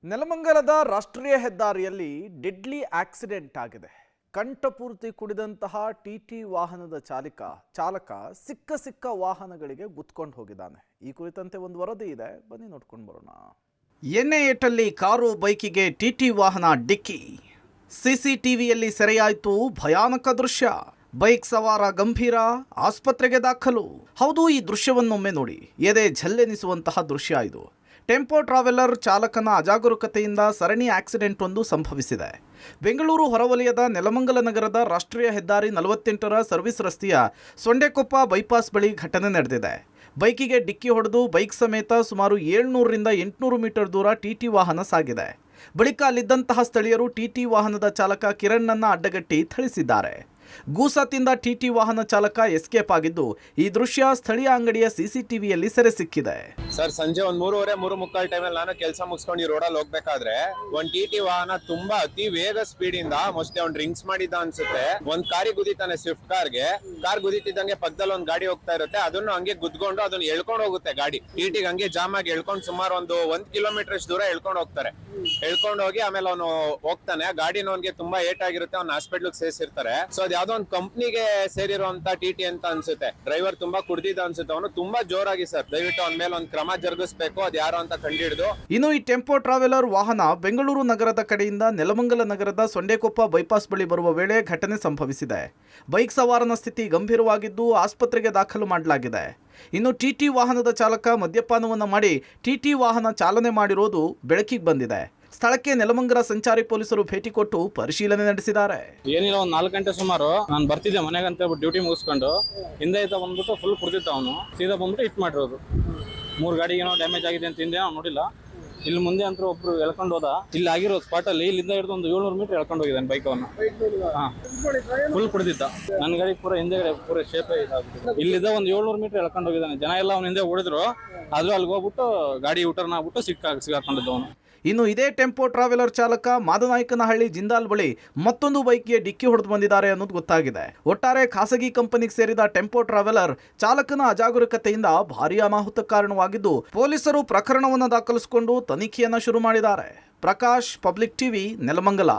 ನೆಲಮಂಗಲದ ರಾಷ್ಟ್ರೀಯ ಹೆದ್ದಾರಿಯಲ್ಲಿ deadly accident ಆಗಿದೆ. ಕಂಠಪೂರ್ತಿ ಕುಡಿದಂತಹ ಟಿಟಿ ವಾಹನದ ಚಾಲಕ ಸಿಕ್ಕ ವಾಹನಗಳಿಗೆ ಗುದ್ಕೊಂಡು ಹೋಗಿದ್ದಾನೆ. ಈ ಕುರಿತಂತೆ ಒಂದು ವರದಿ ಇದೆ, ಬನ್ನಿ ನೋಡ್ಕೊಂಡು ಬರೋಣ. ಎನ್ಎ8 ಕಾರು ಬೈಕಿಗೆ ಟಿಟಿ ವಾಹನ ಡಿಕ್ಕಿ. ಸಿಸಿಟಿವಿಯಲ್ಲಿ ಸೆರೆಯಾಯಿತು ಭಯಾನಕ ದೃಶ್ಯ. ಬೈಕ್ ಸವಾರ ಗಂಭೀರ, ಆಸ್ಪತ್ರೆಗೆ ದಾಖಲು. ಹೌದು, ಈ ದೃಶ್ಯವನ್ನೊಮ್ಮೆ ನೋಡಿ, ಎದೆ ಝಲ್ಲೆನಿಸುವಂತಹ ದೃಶ್ಯ ಇದು. ಟೆಂಪೋ ಟ್ರಾವೆಲರ್ ಚಾಲಕನ ಅಜಾಗರೂಕತೆಯಿಂದ ಸರಣಿ ಆಕ್ಸಿಡೆಂಟ್ ಒಂದು ಸಂಭವಿಸಿದೆ. ಬೆಂಗಳೂರು ಹೊರವಲಯದ ನೆಲಮಂಗಲ ನಗರದ ರಾಷ್ಟ್ರೀಯ ಹೆದ್ದಾರಿ 48ರ ಸರ್ವಿಸ್ ರಸ್ತೆಯ ಸೊಂಡೆಕೊಪ್ಪ ಬೈಪಾಸ್ ಬಳಿ ಘಟನೆ ನಡೆದಿದೆ. ಬೈಕಿಗೆ ಡಿಕ್ಕಿ ಹೊಡೆದು ಬೈಕ್ ಸಮೇತ ಸುಮಾರು 700ರಿಂದ 800 ಮೀಟರ್ ದೂರ ಟಿಟಿ ವಾಹನ ಸಾಗಿದೆ. ಬಳಿಕ ಅಲ್ಲಿದ್ದಂತಹ ಸ್ಥಳೀಯರು ಟಿಟಿ ವಾಹನದ ಚಾಲಕ ಕಿರಣ್ಣನ್ನ ಅಡ್ಡಗಟ್ಟಿ ಥಳಿಸಿದ್ದಾರೆ. ಗೂಸಾತಿಂದ ಟಿಟಿ ವಾಹನ ಚಾಲಕ ಎಸ್ಕೇಪ್ ಆಗಿದ್ದು, ಈ ದೃಶ್ಯ ಸ್ಥಳೀಯ ಅಂಗಡಿಯ ಸಿಸಿಟಿವಿಯಲ್ಲಿ ಸೆರೆ ಸಿಕ್ಕಿದೆ. ಸರ್, ಸಂಜೆ 3:30 ಟೈಮಲ್ಲಿ ನಾನು ಕೆಲಸ ಮುಗಿಸ್ಕೊಂಡು ಈ ರೋಡಲ್ಲಿ ಹೋಗ್ಬೇಕಾದ್ರೆ ಒಂದ್ ಟಿಟಿ ವಾಹನ ತುಂಬಾ ಅತಿ ವೇಗ ಸ್ಪೀಡ್ ಇಂದ ಮೋಸ್ಟ್ಲಿ ಅವ್ನು ಡ್ರಿಂಕ್ಸ್ ಮಾಡಿದ್ದ ಅನ್ಸುತ್ತೆ. ಒಂದ್ ಕಾರಿಗೆ ಗುದಿತಾನೆ, ಸ್ವಿಫ್ಟ್ ಕಾರ್ ಗುದಿತಿದ್ದಂಗೆ ಪಕ್ಕದಲ್ಲಿ ಒಂದ್ ಗಾಡಿ ಹೋಗ್ತಾ ಇರುತ್ತೆ. ಅದನ್ನು ಹಂಗೆ ಗುದ್ಕೊಂಡು ಅದನ್ನ ಎಳ್ಕೊಂಡು ಹೋಗುತ್ತೆ ಗಾಡಿ. ಟಿಟಿಗೆ ಹಂಗೆ ಜಾಮ್ ಆಗಿ ಎಳ್ಕೊಂಡು ಸುಮಾರು ಒಂದು 1 ಕಿಲೋಮೀಟರ್ ದೂರ ಎಳ್ಕೊಂಡು ಹೋಗ್ತಾರೆ. ಎಳ್ಕೊಂಡು ಹೋಗಿ ಆಮೇಲೆ ಅವನು ಹೋಗ್ತಾನೆ. ಗಾಡಿನ ಅವನಿಗೆ ತುಂಬಾ ಏಟ್ ಆಗಿರುತ್ತೆ, ಅವ್ನ ಹಾಸ್ಪಿಟ್ಲಿಗೆ ಸೇರಿಸಿರ್ತಾರೆ. ಸೊ ಅದು ಯಾವ್ದೋ ಒಂದು ಕಂಪ್ನಿಗೆ ಸೇರಿರುವಂತ ಟಿಟಿ ಅಂತ ಅನ್ಸುತ್ತೆ. ಡ್ರೈವರ್ ತುಂಬಾ ಕುಡ್ದಿದ್ದ ಅನ್ಸುತ್ತೆ. ಅವನು ತುಂಬಾ ಜೋರಾಗಿ ಸರ್, ದಯವಿಟ್ಟು ಅವನ ಮೇಲೆ ಒಂದು ಕ್ರಮ ಜರುಗಿಸಬೇಕು, ಅದು ಯಾರು ಅಂತ ಕಂಡಿಡಿದು. ಇನ್ನು ಈ ಟೆಂಪೋ ಟ್ರಾವೆಲರ್ ವಾಹನ ಬೆಂಗಳೂರು ನಗರದ ಕಡೆಯಿಂದ ನೆಲಮಂಗಲ ನಗರದ ಸೊಂಡೆಕೊಪ್ಪ ಬೈಪಾಸ್ ಬಳಿ ಬರುವ ವೇಳೆ ಘಟನೆ ಸಂಭವಿಸಿದೆ. ಬೈಕ್ ಸವಾರನ ಸ್ಥಿತಿ ಗಂಭೀರವಾಗಿದ್ದು ಆಸ್ಪತ್ರೆಗೆ ದಾಖಲು ಮಾಡಲಾಗಿದೆ. ಇನ್ನು ಟಿಟಿ ವಾಹನದ ಚಾಲಕ ಮದ್ಯಪಾನವನ್ನ ಮಾಡಿ ಟಿಟಿ ವಾಹನ ಚಾಲನೆ ಮಾಡಿರೋದು ಬೆಳಕಿಗೆ ಬಂದಿದೆ. ಸ್ಥಳಕ್ಕೆ ನೆಲಮಂಗಲ ಸಂಚಾರಿ ಪೊಲೀಸರು ಭೇಟಿ ಕೊಟ್ಟು ಪರಿಶೀಲನೆ ನಡೆಸಿದ್ದಾರೆ. ಏನಿಲ್ಲ, ಒಂದು 4 ಗಂಟೆ ಸುಮಾರು ನಾನು ಬರ್ತಿದ್ದೆ ಮನೆಗೆ ಅಂತ ಹೇಳ್ಬಿಟ್ಟು ಡ್ಯೂಟಿ ಮುಗಿಸ್ಕೊಂಡು ಹಿಂದೆ ಬಂದ್ಬಿಟ್ಟು ಫುಲ್ ಕುಡ್ತಿದ್ದ ಅವನು. ಸೀದಾ ಬಂದ್ಬಿಟ್ಟು ಹಿಟ್ ಮಾಡಿರೋದು. 3 ಗಾಡಿಗೆ ಏನೋ ಡ್ಯಾಮೇಜ್ ಆಗಿದೆ ಅಂತ ಹಿಂದೆ ನಾವು ನೋಡಿಲ್ಲ. ಇಲ್ಲಿ ಮುಂದೆ ಅಂತ ಒಬ್ರು ಎಳ್ಕೊಂಡು ಹೋದ. ಇಲ್ಲಿ ಆಗಿರೋ ಸ್ಪಾಟ್ ಅಲ್ಲಿ ಇಲ್ಲಿಂದ ಹಿಡಿದು ಒಂದು 700 ಮೀಟರ್ ಎಳ್ಕೊಂಡು ಹೋಗಿದ್ದಾನೆ ಬೈಕ್ ಅವನ್ನ. ಫುಲ್ ಕುಡಿದಿದ್ದ. ನನ್ನ ಗಾಡಿ ಪೂರ ಹಿಂದೆ ಪೂರ ಶೇಪ್ ಇದಾಗ್ಬಿಟ್ಟಿದೆ. ಇಲ್ಲಿದ್ದ ಒಂದು 700 ಮೀಟರ್ ಎಳ್ಕೊಂಡು ಹೋಗಿದ್ದಾನೆ. ಜನ ಎಲ್ಲ ಅವನ ಹಿಂದೆ ಓಡಿದ್ರು. ಆದ್ರೂ ಅಲ್ಲಿಗೆ ಹೋಗ್ಬಿಟ್ಟು ಗಾಡಿ ಊಟರ್ನ ಆಗ್ಬಿಟ್ಟು ಸಿಗಾಕೊಂಡಿದ್ದ ಅವನು. ಇನ್ನು ಇದೇ ಟೆಂಪೋ ಟ್ರಾವೆಲರ್ ಚಾಲಕ ಮಾದನಾಯಕನಹಳ್ಳಿ ಜಿಂದಾಲ್ ಬಳಿ ಮತ್ತೊಂದು ಬೈಕ್ಗೆ ಡಿಕ್ಕಿ ಹೊಡೆದು ಬಂದಿದ್ದಾರೆ ಅನ್ನೋದು ಗೊತ್ತಾಗಿದೆ. ಒಟ್ಟಾರೆ ಖಾಸಗಿ ಕಂಪನಿಗೆ ಸೇರಿದ ಟೆಂಪೋ ಟ್ರಾವೆಲರ್ ಚಾಲಕನ ಅಜಾಗರೂಕತೆಯಿಂದ ಭಾರೀ ಅನಾಹುತ ಕಾರಣವಾಗಿದ್ದು, ಪೊಲೀಸರು ಪ್ರಕರಣವನ್ನು ದಾಖಲಿಸಿಕೊಂಡು ತನಿಖೆಯನ್ನು ಶುರು ಮಾಡಿದ್ದಾರೆ. Prakash, public TV, Nelamangala.